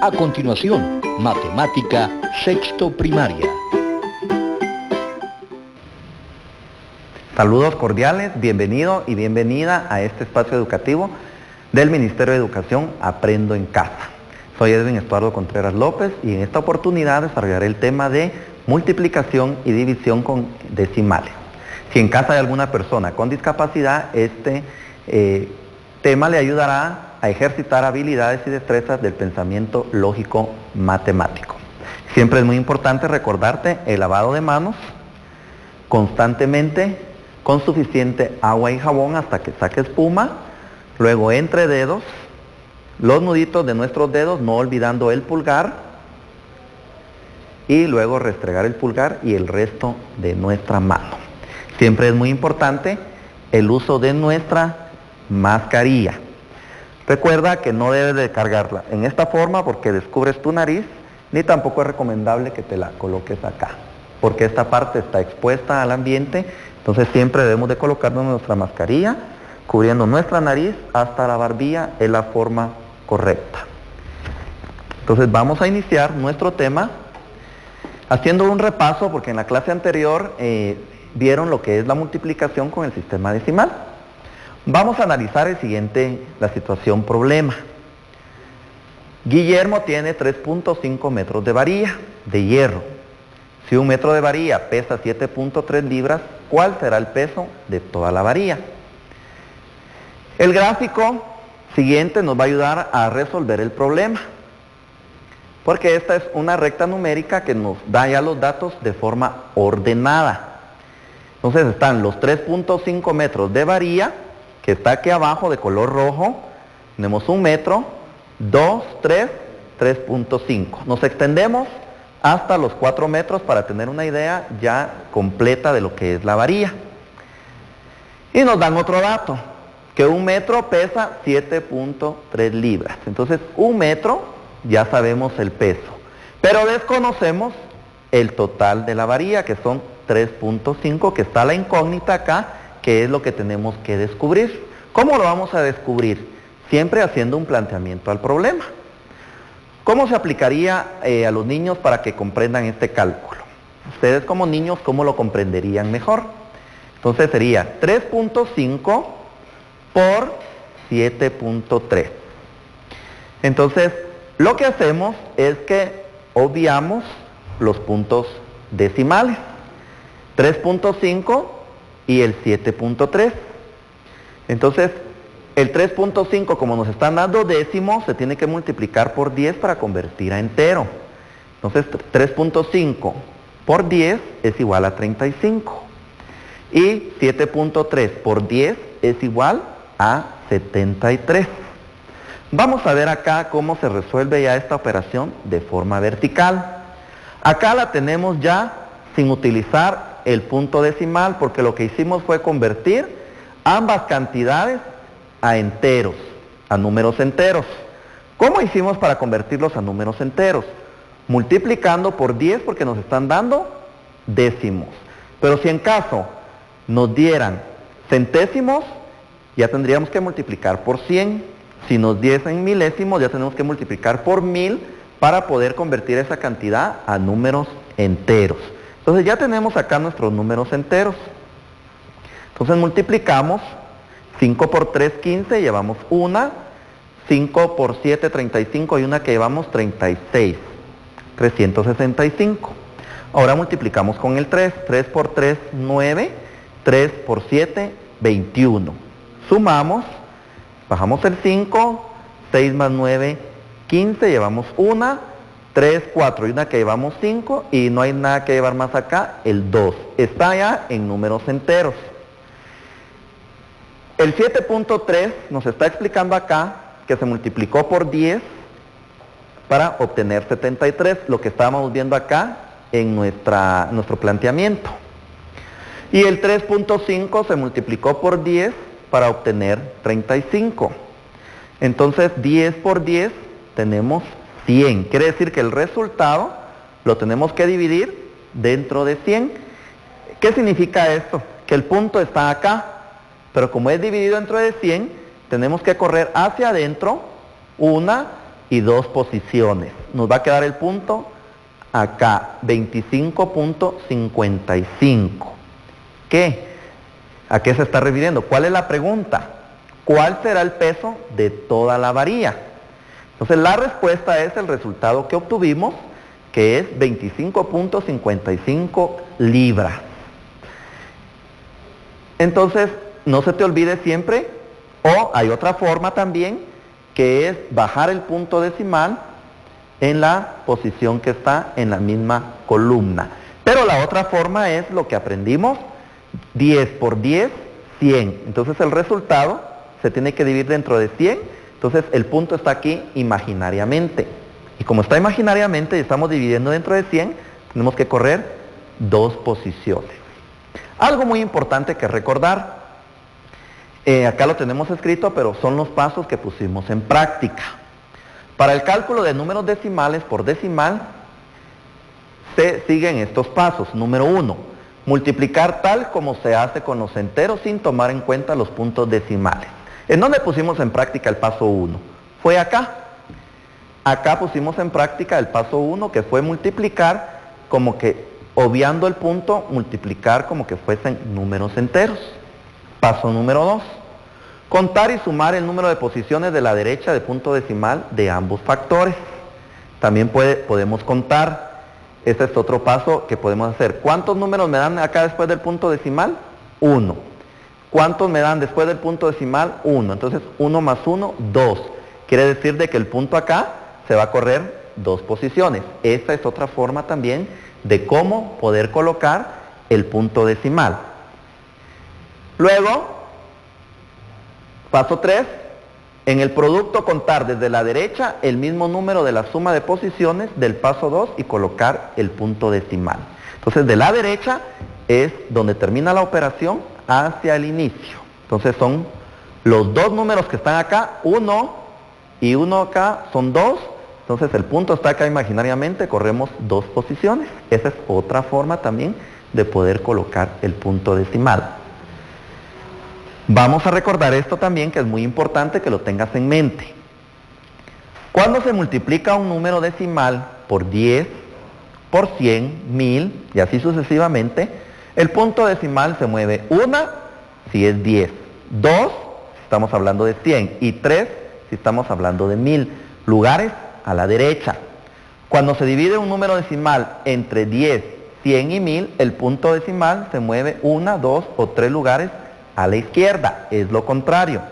A continuación, Matemática Sexto Primaria. Saludos cordiales, bienvenido y bienvenida a este espacio educativo del Ministerio de Educación Aprendo en Casa. Soy Edwin Estuardo Contreras López y en esta oportunidad desarrollaré el tema de multiplicación y división con decimales. Si en casa hay alguna persona con discapacidad, este tema le ayudará a ejercitar habilidades y destrezas del pensamiento lógico matemático. Siempre es muy importante recordarte el lavado de manos constantemente con suficiente agua y jabón hasta que saque espuma, luego entre dedos, los nuditos de nuestros dedos, no olvidando el pulgar, y luego restregar el pulgar y el resto de nuestra mano. Siempre es muy importante el uso de nuestra mascarilla. Recuerda que no debes de cargarla en esta forma porque descubres tu nariz, ni tampoco es recomendable que te la coloques acá, porque esta parte está expuesta al ambiente. Entonces siempre debemos de colocarnos nuestra mascarilla, cubriendo nuestra nariz hasta la barbilla, es la forma correcta. Entonces vamos a iniciar nuestro tema haciendo un repaso, porque en la clase anterior vieron lo que es la multiplicación con el sistema decimal. Vamos a analizar la situación problema. Guillermo tiene 3.5 metros de varilla de hierro. Si un metro de varilla pesa 7.3 libras, ¿cuál será el peso de toda la varilla? El gráfico siguiente nos va a ayudar a resolver el problema, porque esta es una recta numérica que nos da ya los datos de forma ordenada. Entonces están los 3.5 metros de varilla, que está aquí abajo de color rojo. Tenemos 1 metro, 2, 3, 3.5. Nos extendemos hasta los 4 metros para tener una idea ya completa de lo que es la varilla. Y nos dan otro dato, que 1 metro pesa 7.3 libras. Entonces 1 metro ya sabemos el peso, pero desconocemos el total de la varilla, que son 3.5, que está la incógnita acá, que es lo que tenemos que descubrir. ¿Cómo lo vamos a descubrir? Siempre haciendo un planteamiento al problema. ¿Cómo se aplicaría a los niños para que comprendan este cálculo? Ustedes como niños, ¿cómo lo comprenderían mejor? Entonces sería 3.5 por 7.3. Entonces, lo que hacemos es que obviamos los puntos decimales. 3.5 y el 7.3. Entonces, el 3.5, como nos están dando décimos, se tiene que multiplicar por 10 para convertir a entero. Entonces, 3.5 por 10 es igual a 35. Y 7.3 por 10 es igual a 73. Vamos a ver acá cómo se resuelve ya esta operación de forma vertical. Acá la tenemos ya sin utilizar el punto decimal, porque lo que hicimos fue convertir ambas cantidades a enteros, a números enteros. ¿Cómo hicimos para convertirlos a números enteros? Multiplicando por 10, porque nos están dando décimos. Pero si en caso nos dieran centésimos, ya tendríamos que multiplicar por 100. Si nos diesen milésimos, ya tenemos que multiplicar por 1000 para poder convertir esa cantidad a números enteros. Entonces ya tenemos acá nuestros números enteros. Entonces multiplicamos 5 por 3, 15, llevamos 1, 5 por 7, 35 y una que llevamos 36, 365. Ahora multiplicamos con el 3, 3 por 3, 9, 3 por 7, 21. Sumamos, bajamos el 5, 6 más 9, 15, llevamos 1, 3, 4 y una que llevamos 5 y no hay nada que llevar más acá, el 2. Está ya en números enteros. El 7.3 nos está explicando acá que se multiplicó por 10 para obtener 73, lo que estábamos viendo acá en nuestro planteamiento. Y el 3.5 se multiplicó por 10 para obtener 35. Entonces 10 por 10 tenemos 100. Quiere decir que el resultado lo tenemos que dividir dentro de 100. ¿Qué significa esto? Que el punto está acá, pero como es dividido dentro de 100, tenemos que correr hacia adentro 1 y 2 posiciones. Nos va a quedar el punto acá, 25.55. ¿Qué? ¿A qué se está refiriendo? ¿Cuál es la pregunta? ¿Cuál será el peso de toda la varilla? Entonces la respuesta es el resultado que obtuvimos, que es 25.55 libras. Entonces, no se te olvide siempre, o hay otra forma también, que es bajar el punto decimal en la posición que está en la misma columna. Pero la otra forma es lo que aprendimos, 10 por 10, 100. Entonces el resultado se tiene que dividir dentro de 100, entonces el punto está aquí imaginariamente. Y como está imaginariamente y estamos dividiendo dentro de 100, tenemos que correr 2 posiciones. Algo muy importante que recordar, acá lo tenemos escrito, pero son los pasos que pusimos en práctica. Para el cálculo de números decimales por decimal, se siguen estos pasos. Número 1, multiplicar tal como se hace con los enteros sin tomar en cuenta los puntos decimales. ¿En dónde pusimos en práctica el paso 1? Fue acá. Acá pusimos en práctica el paso 1, que fue multiplicar como que, obviando el punto, multiplicar como que fuesen números enteros. Paso número 2, contar y sumar el número de posiciones de la derecha de punto decimal de ambos factores. También podemos contar, este es otro paso que podemos hacer. ¿Cuántos números me dan acá después del punto decimal? 1. ¿Cuántos me dan después del punto decimal? 1. Entonces 1 más 1, 2. Quiere decir de que el punto acá se va a correr 2 posiciones. Esta es otra forma también de cómo poder colocar el punto decimal. Luego, paso 3, en el producto contar desde la derecha el mismo número de la suma de posiciones del paso 2 y colocar el punto decimal. Entonces de la derecha es donde termina la operación hacia el inicio. Entonces son los 2 números que están acá, 1 y 1 acá son 2. Entonces el punto está acá imaginariamente, corremos 2 posiciones. Esa es otra forma también de poder colocar el punto decimal. Vamos a recordar esto también, que es muy importante que lo tengas en mente. Cuando se multiplica un número decimal por 10, por 100, 1000 y así sucesivamente, el punto decimal se mueve 1 si es 10, 2 si estamos hablando de 100 y 3 si estamos hablando de 1000. Lugares a la derecha. Cuando se divide un número decimal entre 10, 100 y 1000, el punto decimal se mueve 1, 2 o 3 lugares a la izquierda, es lo contrario.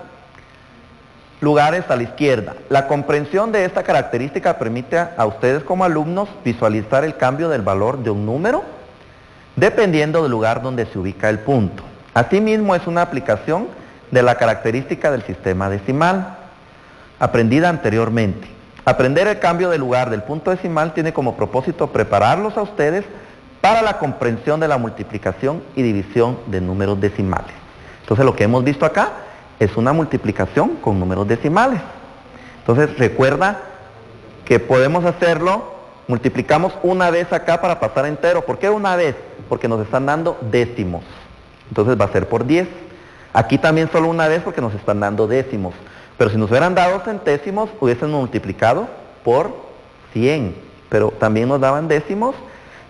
Lugares a la izquierda. La comprensión de esta característica permite a ustedes como alumnos visualizar el cambio del valor de un número dependiendo del lugar donde se ubica el punto. Asimismo, es una aplicación de la característica del sistema decimal, aprendida anteriormente. Aprender el cambio de lugar del punto decimal tiene como propósito prepararlos a ustedes para la comprensión de la multiplicación y división de números decimales. Entonces lo que hemos visto acá es una multiplicación con números decimales. Entonces recuerda que podemos hacerlo, multiplicamos una vez acá para pasar a entero. ¿Por qué una vez? Porque nos están dando décimos. Entonces va a ser por 10. Aquí también solo una vez porque nos están dando décimos. Pero si nos hubieran dado centésimos, hubiesen multiplicado por 100. Pero también nos daban décimos.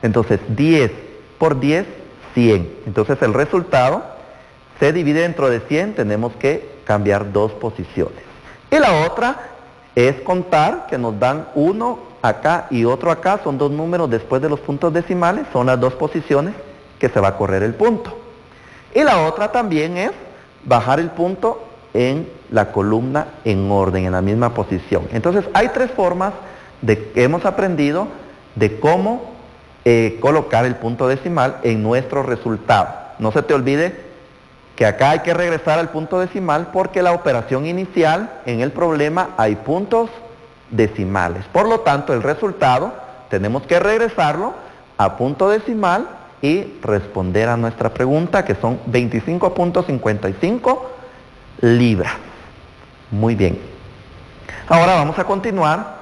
Entonces 10 por 10, 100. Entonces el resultado se divide dentro de 100, tenemos que cambiar 2 posiciones. Y la otra es contar, que nos dan uno acá y otro acá, son 2 números después de los puntos decimales, son las 2 posiciones que se va a correr el punto. Y la otra también es bajar el punto en la columna en orden, en la misma posición. Entonces hay 3 formas que hemos aprendido de cómo colocar el punto decimal en nuestro resultado. No se te olvide que acá hay que regresar al punto decimal porque la operación inicial en el problema hay puntos decimales. Por lo tanto, el resultado tenemos que regresarlo a punto decimal y responder a nuestra pregunta, que son 25.55 libras. Muy bien. Ahora vamos a continuar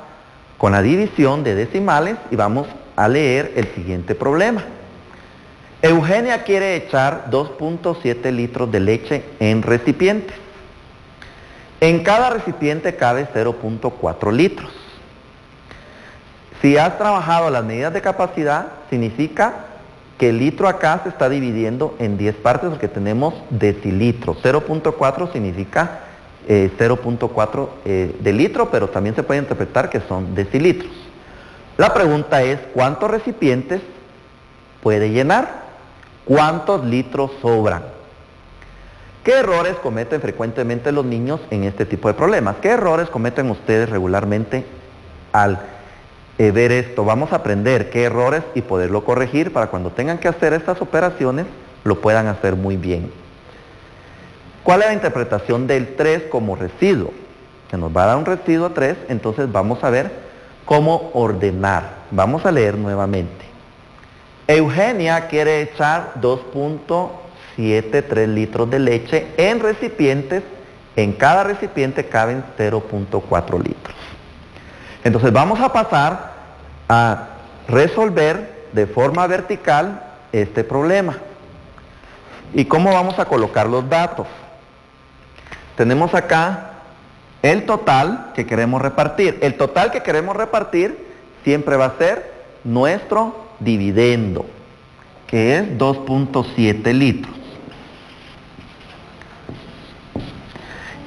con la división de decimales y vamos a leer el siguiente problema. Eugenia quiere echar 2.7 litros de leche en recipientes. En cada recipiente cabe 0.4 litros. Si has trabajado las medidas de capacidad, significa que el litro acá se está dividiendo en 10 partes porque tenemos decilitros. 0.4 significa 0.4 de litro, pero también se puede interpretar que son decilitros. La pregunta es, ¿cuántos recipientes puede llenar? ¿Cuántos litros sobran? ¿Qué errores cometen frecuentemente los niños en este tipo de problemas? ¿Qué errores cometen ustedes regularmente al ver esto? Vamos a aprender qué errores y poderlo corregir para cuando tengan que hacer estas operaciones lo puedan hacer muy bien. ¿Cuál es la interpretación del 3 como residuo? Que nos va a dar un residuo 3, entonces vamos a ver cómo ordenar. Vamos a leer nuevamente. Eugenia quiere echar 2.73 litros de leche en recipientes. En cada recipiente caben 0.4 litros. Entonces vamos a pasar a resolver de forma vertical este problema. ¿Y cómo vamos a colocar los datos? Tenemos acá el total que queremos repartir. El total que queremos repartir siempre va a ser nuestro dividendo, que es 2.7 litros.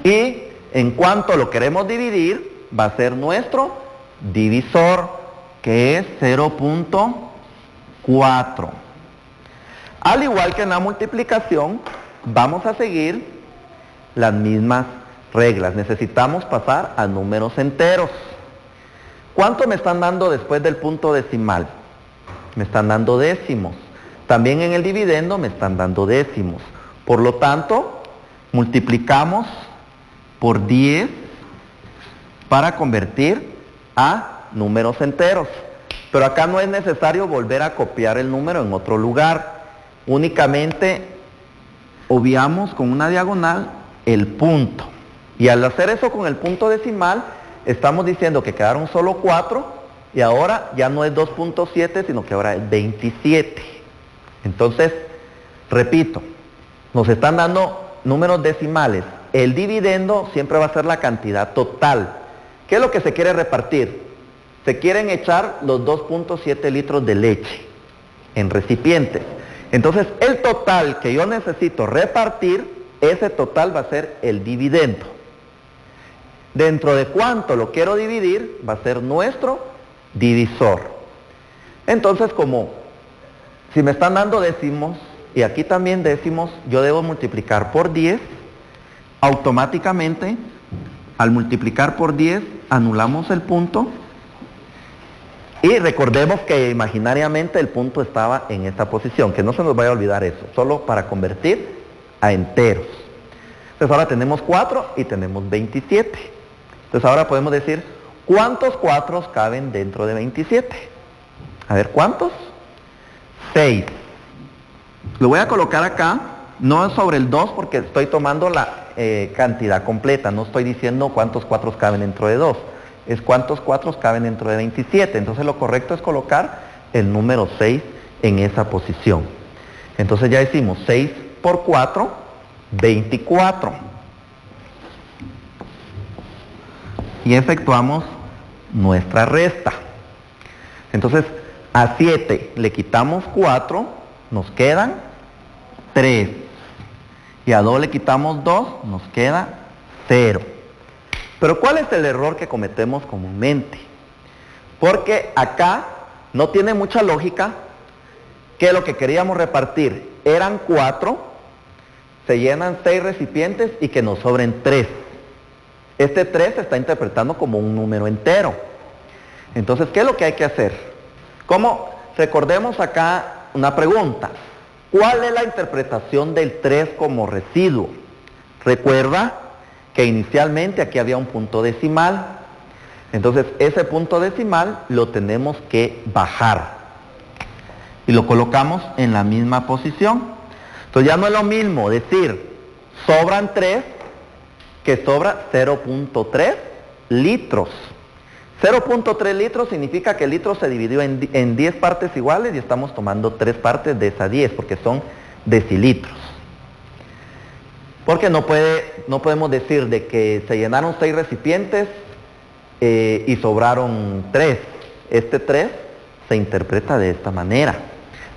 Y en cuanto lo queremos dividir, va a ser nuestro divisor, que es 0.4. Al igual que en la multiplicación, vamos a seguir las mismas reglas. Necesitamos pasar a números enteros. ¿Cuánto me están dando después del punto decimal? Me están dando décimos. También en el dividendo me están dando décimos. Por lo tanto, multiplicamos por 10 para convertir a números enteros. Pero acá no es necesario volver a copiar el número en otro lugar. Únicamente obviamos con una diagonal el punto. Y al hacer eso con el punto decimal, estamos diciendo que quedaron solo 4 y ahora ya no es 2.7, sino que ahora es 27. Entonces, repito, nos están dando números decimales. El dividendo siempre va a ser la cantidad total. ¿Qué es lo que se quiere repartir? Se quieren echar los 2.7 litros de leche en recipientes. Entonces, el total que yo necesito repartir, ese total va a ser el dividendo. Dentro de cuánto lo quiero dividir, va a ser nuestro divisor. Entonces, como si me están dando décimos, y aquí también décimos, yo debo multiplicar por 10, automáticamente, al multiplicar por 10, anulamos el punto, y recordemos que imaginariamente el punto estaba en esta posición, que no se nos vaya a olvidar eso, solo para convertir a enteros. Entonces ahora tenemos 4 y tenemos 27. Entonces ahora podemos decir, ¿cuántos 4 caben dentro de 27? A ver, ¿cuántos? 6. Lo voy a colocar acá, no sobre el 2 porque estoy tomando la cantidad completa, no estoy diciendo cuántos 4 caben dentro de 2, es cuántos 4 caben dentro de 27. Entonces lo correcto es colocar el número 6 en esa posición. Entonces ya decimos 6 por 4, 24. Y efectuamos nuestra resta. Entonces, a 7 le quitamos 4, nos quedan 3. Y a 2 le quitamos 2, nos queda 0. Pero ¿cuál es el error que cometemos comúnmente? Porque acá no tiene mucha lógica que lo que queríamos repartir eran 4, se llenan 6 recipientes y que nos sobren 3. Este 3 se está interpretando como un número entero. Entonces, ¿qué es lo que hay que hacer? ¿Cómo? Recordemos acá una pregunta. ¿Cuál es la interpretación del 3 como residuo? Recuerda que inicialmente aquí había un punto decimal. Entonces, ese punto decimal lo tenemos que bajar. Y lo colocamos en la misma posición. Entonces ya no es lo mismo decir sobran 3 que sobra 0.3 litros. 0.3 litros significa que el litro se dividió en 10 partes iguales y estamos tomando 3 partes de esas 10 porque son decilitros. Porque no podemos decir de que se llenaron 6 recipientes y sobraron 3. este 3 se interpreta de esta manera.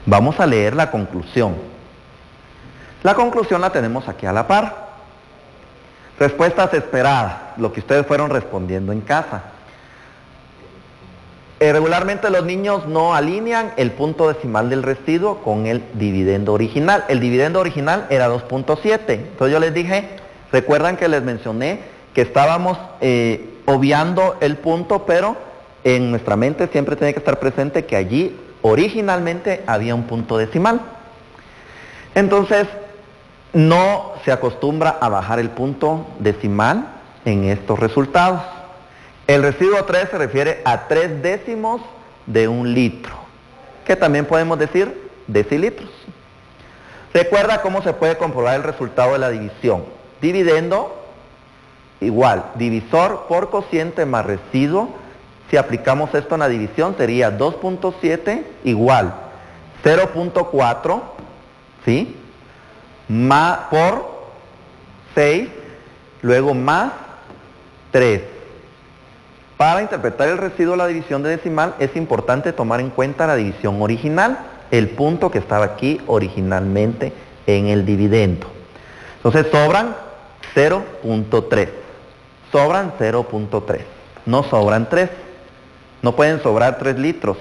Vamos a leer la conclusión. La conclusión la tenemos aquí a la par. Respuestas esperadas, lo que ustedes fueron respondiendo en casa. Regularmente los niños no alinean el punto decimal del residuo con el dividendo original. El dividendo original era 2.7. Entonces yo les dije, recuerdan que les mencioné que estábamos obviando el punto, pero en nuestra mente siempre tiene que estar presente que allí originalmente había un punto decimal. Entonces, no se acostumbra a bajar el punto decimal en estos resultados. El residuo 3 se refiere a 3 décimos de un litro, que también podemos decir decilitros. Recuerda cómo se puede comprobar el resultado de la división. Dividendo igual, divisor por cociente más residuo. Si aplicamos esto en la división sería 2.7 igual 0.4, ¿sí? Por 6, luego más 3. Para interpretar el residuo de la división de decimal es importante tomar en cuenta la división original, el punto que estaba aquí originalmente en el dividendo. Entonces sobran 0.3. Sobran 0.3. No sobran 3. No pueden sobrar 3 litros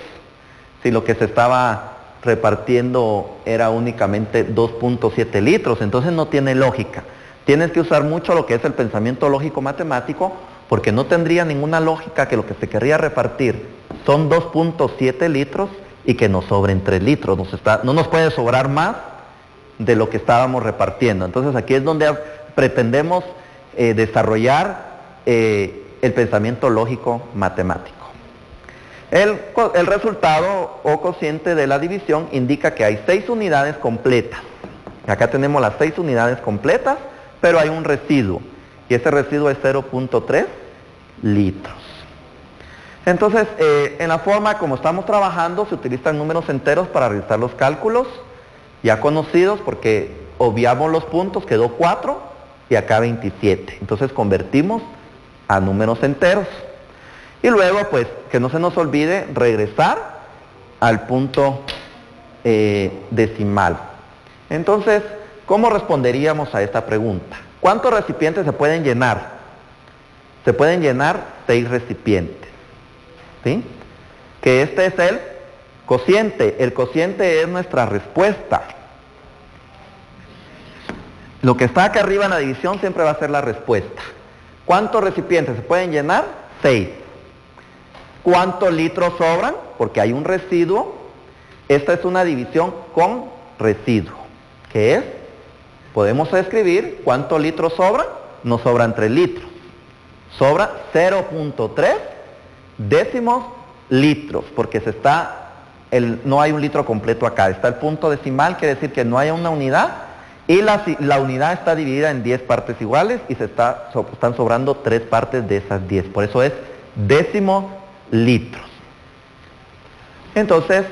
si lo que se estaba repartiendo era únicamente 2.7 litros. Entonces no tiene lógica. Tienes que usar mucho lo que es el pensamiento lógico matemático, porque no tendría ninguna lógica que lo que se querría repartir son 2.7 litros y que nos sobren 3 litros. No nos puede sobrar más de lo que estábamos repartiendo. Entonces aquí es donde pretendemos desarrollar el pensamiento lógico matemático. El resultado o cociente de la división indica que hay 6 unidades completas. Acá tenemos las 6 unidades completas, pero hay un residuo. Y ese residuo es 0.3 litros. Entonces, en la forma como estamos trabajando, se utilizan números enteros para realizar los cálculos, ya conocidos, porque obviamos los puntos, quedó 4 y acá 27. Entonces convertimos a números enteros. Y luego, pues, que no se nos olvide regresar al punto decimal. Entonces, ¿cómo responderíamos a esta pregunta? ¿Cuántos recipientes se pueden llenar? Se pueden llenar 6 recipientes. ¿Sí? Que este es el cociente. El cociente es nuestra respuesta. Lo que está acá arriba en la división siempre va a ser la respuesta. ¿Cuántos recipientes se pueden llenar? 6. ¿Cuántos litros sobran? Porque hay un residuo. Esta es una división con residuo. ¿Qué es? Podemos escribir cuántos litros sobran. Nos sobran 3 litros. Sobra 0.3 décimos litros, porque no hay un litro completo acá. Está el punto decimal, quiere decir que no hay una unidad, y la unidad está dividida en 10 partes iguales y están sobrando 3 partes de esas 10. Por eso es décimos litros. Entonces,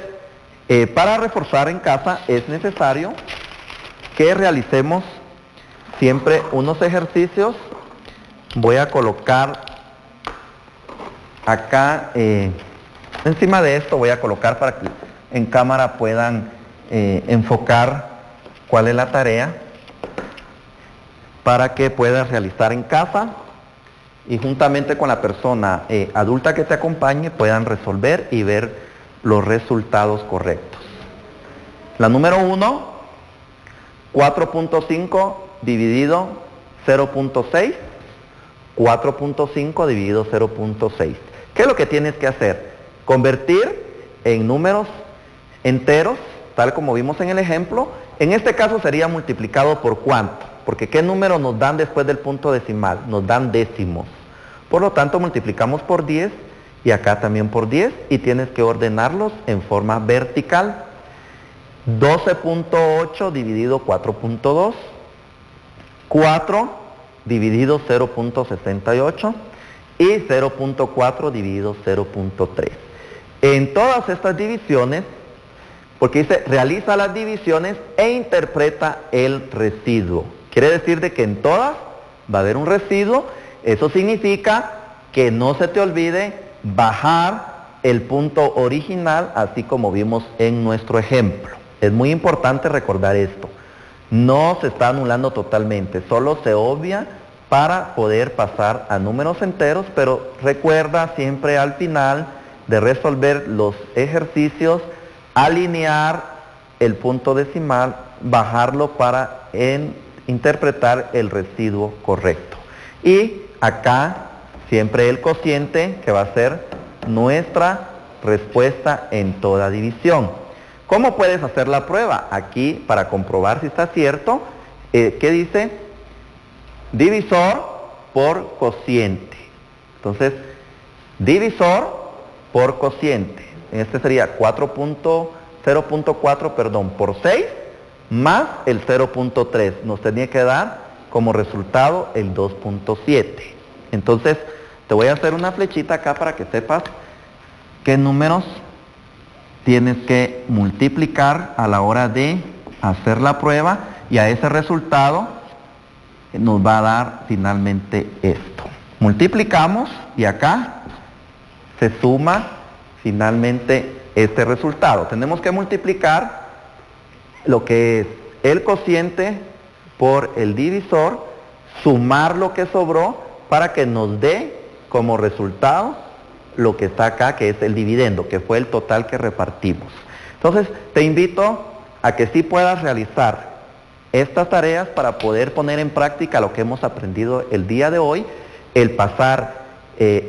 para reforzar en casa es necesario que realicemos siempre unos ejercicios. Voy a colocar acá, encima de esto voy a colocar para que en cámara puedan enfocar cuál es la tarea, para que puedas realizar en casa y juntamente con la persona adulta que te acompañe puedan resolver y ver los resultados correctos. La número 1, 4.5 dividido 0.6, 4.5 dividido 0.6. ¿Qué es lo que tienes que hacer? Convertir en números enteros, tal como vimos en el ejemplo. En este caso sería multiplicado por ¿cuánto? Porque ¿qué número nos dan después del punto decimal? Nos dan décimos. Por lo tanto, multiplicamos por 10 y acá también por 10 y tienes que ordenarlos en forma vertical. 12.8 dividido 4.2, 4 dividido 0.68 y 0.4 dividido 0.3. En todas estas divisiones, porque dice realiza las divisiones e interpreta el residuo. Quiere decir de que en todas va a haber un residuo. Eso significa que no se te olvide bajar el punto original, así como vimos en nuestro ejemplo. Es muy importante recordar esto. No se está anulando totalmente, solo se obvia para poder pasar a números enteros, pero recuerda siempre al final de resolver los ejercicios, alinear el punto decimal, bajarlo para interpretar el residuo correcto. Y acá siempre el cociente, que va a ser nuestra respuesta en toda división. ¿Cómo puedes hacer la prueba? Aquí, para comprobar si está cierto, ¿qué dice? Divisor por cociente. Entonces, divisor por cociente. Este sería 0.4, por 6 más el 0.3. Nos tenía que dar como resultado el 2.7. Entonces, te voy a hacer una flechita acá para que sepas qué números tienes que multiplicar a la hora de hacer la prueba, y a ese resultado nos va a dar finalmente esto. Multiplicamos y acá se suma finalmente este resultado. Tenemos que multiplicar lo que es el cociente por el divisor, sumar lo que sobró para que nos dé como resultado lo que está acá, que es el dividendo, que fue el total que repartimos. Entonces, te invito a que sí puedas realizar estas tareas para poder poner en práctica lo que hemos aprendido el día de hoy, el pasar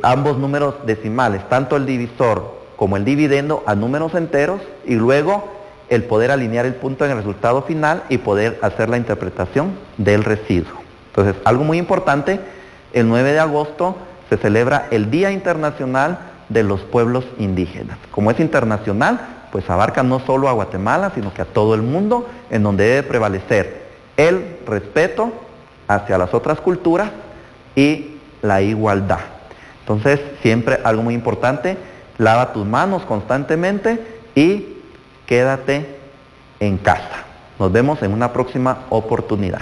ambos números decimales, tanto el divisor como el dividendo, a números enteros, y luego el poder alinear el punto en el resultado final y poder hacer la interpretación del residuo. Entonces, algo muy importante, el 9 de agosto se celebra el Día Internacional de los Pueblos Indígenas. Como es internacional, pues abarca no solo a Guatemala, sino que a todo el mundo, en donde debe prevalecer el respeto hacia las otras culturas y la igualdad. Entonces, siempre algo muy importante, lava tus manos constantemente y quédate en casa. Nos vemos en una próxima oportunidad.